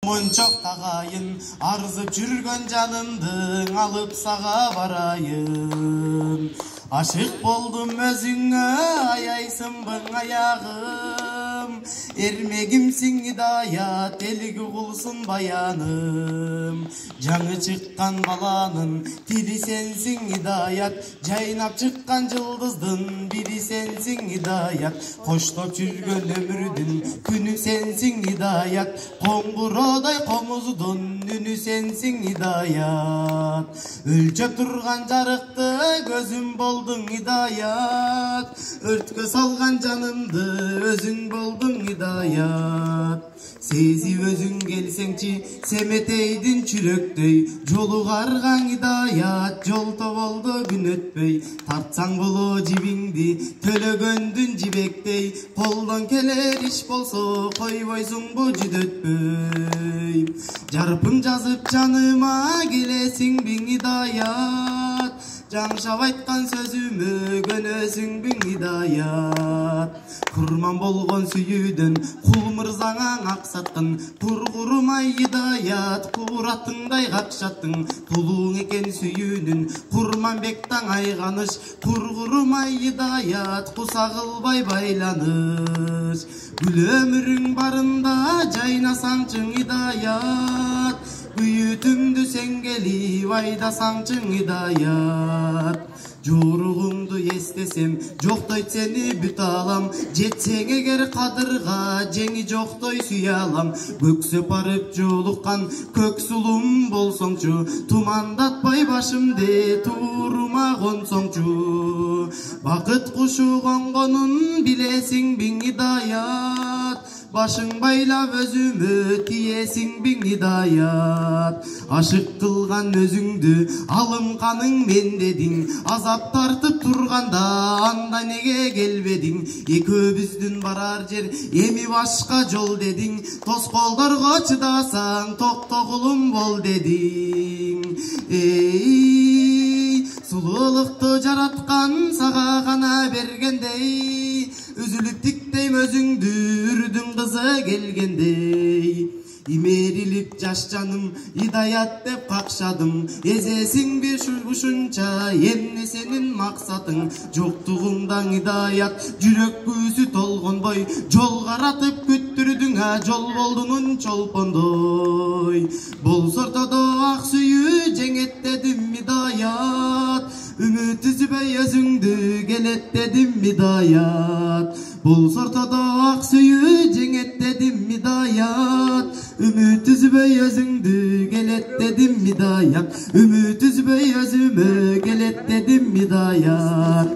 Мончок тагайын арзып жүргөн жанымдың алып сага барайын. Ашык болдум өзүңө аяйсынбың аягым. Эрмегимсиң идаят элги кулсун баяным. Жаңы чыккан баланын тили сенсиң идаят. Жайнап чыккан жылдыздын бири сенсиң идаят. Коштоп жүргөн өмүрдүн күнү сенсиң идаят. Коңгуроодай комуздун үнү сенсиң идаят. Өлчөп турган жарыкты көзүм болдуң идаят. Өрткө салган жанымды өзүң болдуң идаят. Сезип өзүң келсеңчи семетейдин чүрөктөй. Жолу карган идаят, жолто болду күн өтпөй. Тартсаң боло жибиңди төлөгөндүн жибектей. Колдон келер иш болсо койбойсуңбу жүдөтпөй. Жарпың жазып жаныма келесиңбиң идаят. Жаңшап айткан сөзүмө көнөсүңбүң идаят. Курман болгон сүйүүдөн кул мырзаңа аксаттың. Кургурумай идаят, куратыңдай какшаттың. Кулуң экен сүйүүнүн Курманбек таң айганыш. Кургурумай идаят, куса кылбай байланыш. Гүл өмүрүң барында жайнасаңчың идаят. Үйүтүмдү сен келип айдасаңчың идаят. Жоругуңду эстесем жоктойт сени бүт алам. Жетсең эгер кадырга жеңи жоктой сүйө алам. Көксөп барып жолуккан көк сулум болсоңчу. Тумандатпай башымды туурума консоңчу. Бакыт кушу конгонун билесиңбиң идаят. Башың байлап өзүмө тиесиңбиң идаят. Ашык кылган өзүңдү алым каның мен дедиң. Азап тартып турганда анда неге келбедиң? Экөөбүздүн барар жер эми башка жол дедиң. Тоскоолдорго чыдасаң токтогулум бол дедиң. Сулуулукту жараткан сага гана бергендей. Үзүлүп тиктейм өзүңдү үрдүң кызы келгендей. Имерилип жаш жаным идаят деп какшадым. Эзесиңби ушунча эмне сенин максатың? Жоктугуңдан идаят жүрөк күүсү толгонбой. Жол каратып күттүрдүң жол болдунун чолпондой. Болсортодо ак сүйүү жеңет дедим идаят. Үмүт үзбөй өзүңдү келет дедим идаят. Болсортодо ак сүйүү жеңет дедим идаят. Үмүт үзбөй өзүңдү келет дедим идаят. Үмүт үзбөй өзүмө келет дедим идаят.